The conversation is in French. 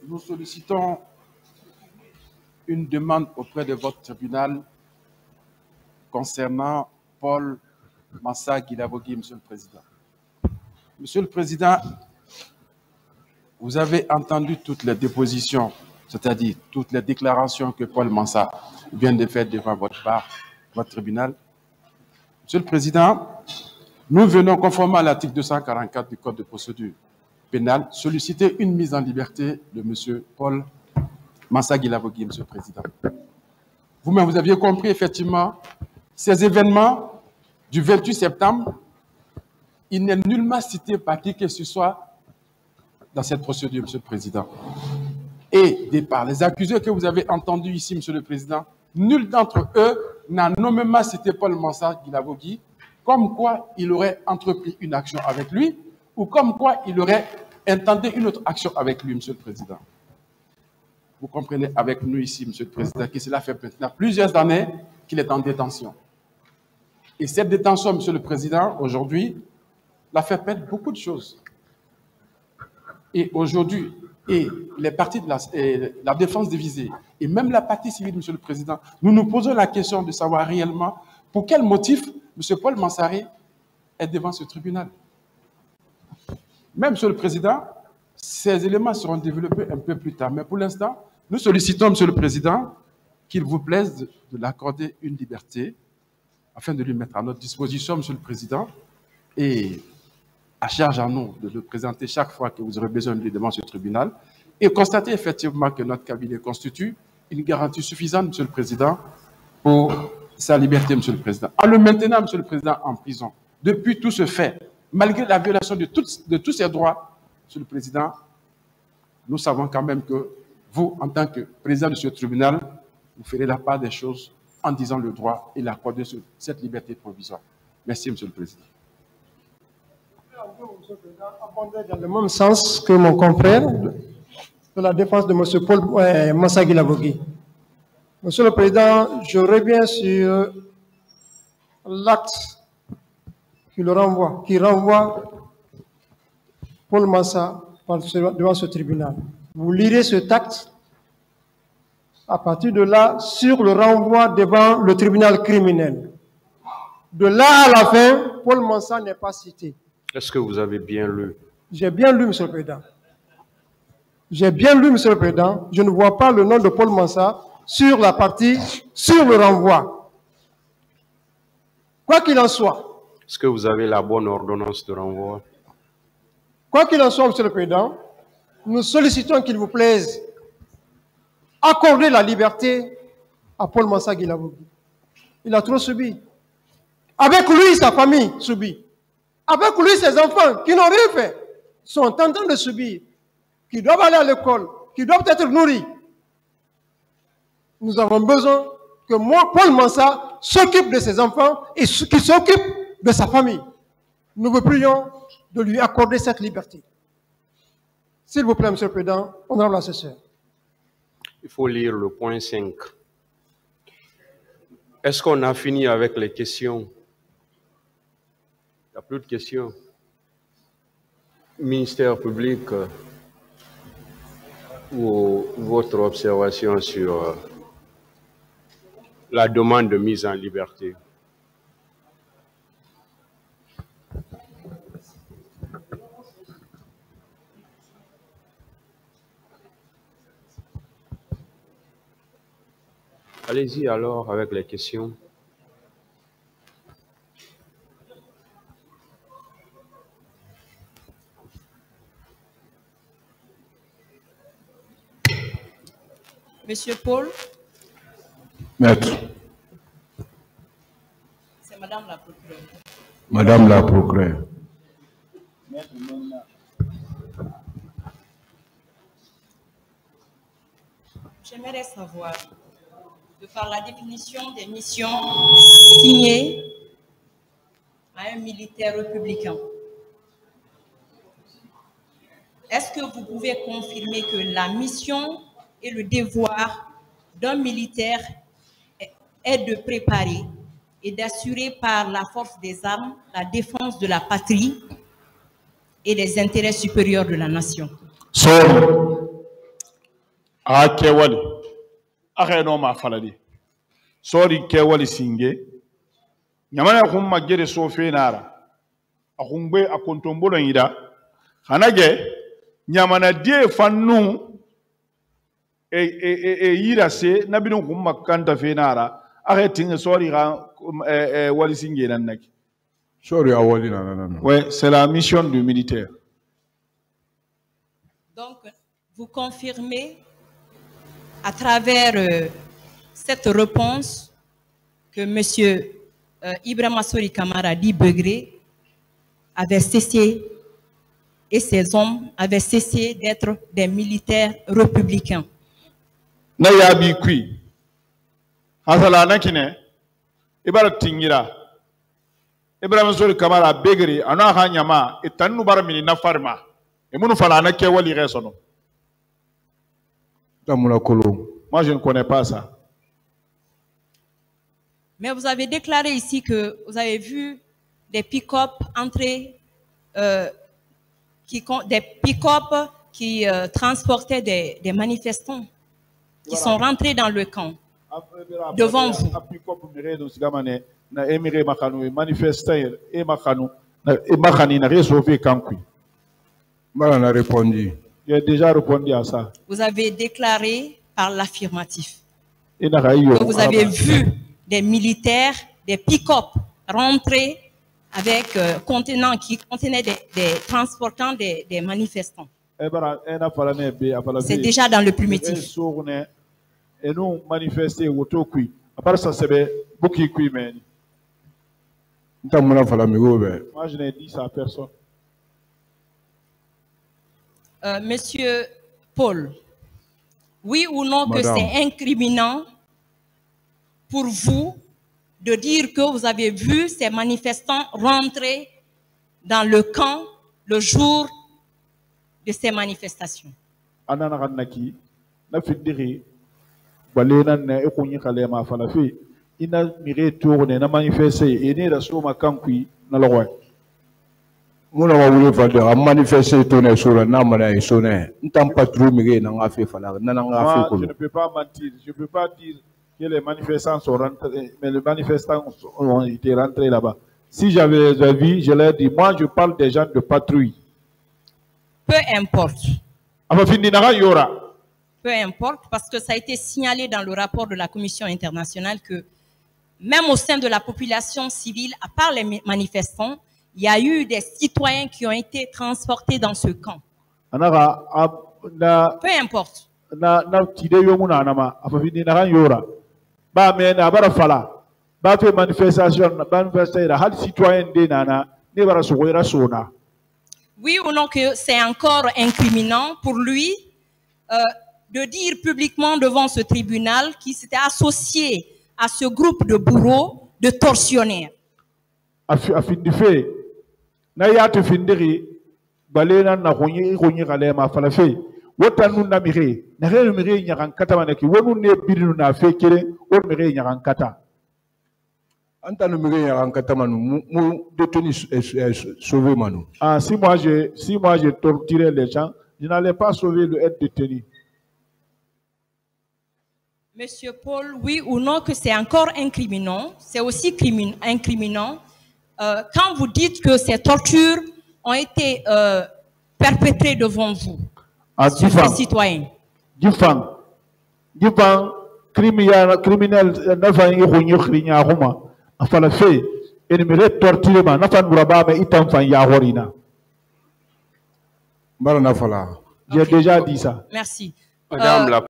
nous sollicitons une demande auprès de votre tribunal concernant Paul Massa Guilavogui, Monsieur le Président. Monsieur le Président, vous avez entendu toutes les dépositions, c'est-à-dire toutes les déclarations que Paul Massa vient de faire devant votre tribunal. Monsieur le Président, nous venons, conformément à l'article 244 du Code de procédure pénale, solliciter une mise en liberté de M. Paul Massa Guilavogui, Monsieur le Président. Vous-même, vous aviez compris, effectivement, ces événements du 28 septembre, il n'est nullement cité par qui que ce soit dans cette procédure, Monsieur le Président. Et par les accusés que vous avez entendus ici, Monsieur le Président, nul d'entre eux n'a nommément cité Paul Massa Guilavogui, comme quoi il aurait entrepris une action avec lui, ou comme quoi il aurait intenté une autre action avec lui, Monsieur le Président. Vous comprenez avec nous ici, Monsieur le Président, que cela fait maintenant plusieurs années qu'il est en détention. Et cette détention, Monsieur le Président, aujourd'hui, l'a fait perdre beaucoup de choses. Et aujourd'hui, les parties de la défense des visées, et même la partie civile, Monsieur le Président, nous nous posons la question de savoir réellement pour quel motif M. Paul Mansari est devant ce tribunal. Même, Monsieur le Président, ces éléments seront développés un peu plus tard. Mais pour l'instant, nous sollicitons, Monsieur le Président, qu'il vous plaise de l'accorder une liberté afin de lui mettre à notre disposition, Monsieur le Président, et à charge à nous de le présenter chaque fois que vous aurez besoin de lui devant ce tribunal et constater effectivement que notre cabinet constitue une garantie suffisante, Monsieur le Président, pour sa liberté, Monsieur le Président. En le maintenant, Monsieur le Président, en prison, depuis tout ce fait, malgré la violation de tous ses droits, Monsieur le Président, nous savons quand même que vous, en tant que président de ce tribunal, vous ferez la part des choses en disant le droit et l'accorder sur cette liberté provisoire. Merci, Monsieur le Président. Monsieur le Président, abonder dans le même sens que mon confrère de la défense de M. Paul Massa Guilavogui. Monsieur le Président, je reviens sur l'acte qui renvoie Paul Massa devant ce tribunal. Vous lirez cet acte. À partir de là, sur le renvoi devant le tribunal criminel. De là à la fin, Paul Massa n'est pas cité. Est-ce que vous avez bien lu? J'ai bien lu, Monsieur le Président. J'ai bien lu, Monsieur le Président. Je ne vois pas le nom de Paul Massa sur la partie, sur le renvoi. Quoi qu'il en soit. Est-ce que vous avez la bonne ordonnance de renvoi? Quoi qu'il en soit, Monsieur le Président, nous sollicitons qu'il vous plaise accorder la liberté à Paul Massa Guilavogui. Il a trop subi. Avec lui, sa famille subit. Avec lui, ses enfants qui n'ont rien fait sont en train de subir, qui doivent aller à l'école, qui doivent être nourris. Nous avons besoin que Paul Massa s'occupe de ses enfants et qu'il s'occupe de sa famille. Nous vous prions de lui accorder cette liberté. S'il vous plaît, Monsieur le Président, honorable assesseur. Il faut lire le point 5. Est-ce qu'on a fini avec les questions? Il n'y a plus de questions. Ministère public, ou votre observation sur la demande de mise en liberté? Allez-y alors avec les questions. Monsieur Paul. Maître. C'est Madame la procureure. Madame la procureure. J'aimerais savoir, de par la définition des missions signées à un militaire républicain, est-ce que vous pouvez confirmer que la mission et le devoir d'un militaire est de préparer et d'assurer par la force des armes la défense de la patrie et des intérêts supérieurs de la nation? Somme a kewali a no ma faladi sori kewali singe nyamana kum magere so fe nara a kumbe a kontombolo ida hanage nyamana die fannu yira se nabinu kum makanta fe nara a tinga sori ga wali singe nan naki Sorry, awali non. ouais, c'est la mission du militaire. Donc, vous confirmez à travers cette réponse que M. Ibrahima Sori Kamara Di Begré avait cessé et ses hommes avaient cessé d'être des militaires républicains. Na yabi kui. Hasala nakine. Ibara tingira. Ibrahima Sori Kamara Begré ana hanyama etanu baramini na farma. Emunu fala na kewali resono. Moi, je ne connais pas ça. Mais vous avez déclaré ici que vous avez vu des pick-up entrer, des pick-up qui transportaient des manifestants qui sont rentrés dans le camp devant vous. J'ai déjà répondu à ça. Vous avez déclaré par l'affirmatif que vous avez vu des militaires, des pick-up rentrer avec contenants qui contenaient des transportants des manifestants. C'est déjà dans le primitif. Moi, je n'ai dit ça à personne. Monsieur Paul, oui ou non Madame. que c'est incriminant pour vous de dire que vous avez vu ces manifestants rentrer dans le camp le jour de ces manifestations? Je ne peux pas mentir. Je ne peux pas dire que les manifestants sont rentrés, mais les manifestants ont été rentrés là-bas. Si j'avais vu, je leur dis, moi je parle des gens de patrouille. Peu importe. Peu importe, parce que ça a été signalé dans le rapport de la Commission internationale que même au sein de la population civile, à part les manifestants, il y a eu des citoyens qui ont été transportés dans ce camp. Peu importe. Oui ou non que c'est encore incriminant pour lui de dire publiquement devant ce tribunal qu'il s'était associé à ce groupe de bourreaux, de tortionnaires. Na ya to findiri balena na gonyi gale ma falafe wotanu na mire na re mire nyaran kata manaki wonu ne birinu na fekere o mire nyaran kata anta no mire nyaran kata manu mu détenu sauvé manu. Ah, si moi je torturais les gens, je n'allais pas sauver le être détenu. Monsieur Paul, oui ou non que c'est encore incriminant, c'est aussi incriminant quand vous dites que ces tortures ont été perpétrées devant vous, sur ces citoyens. Criminel, j'ai déjà dit ça. Merci. Madame la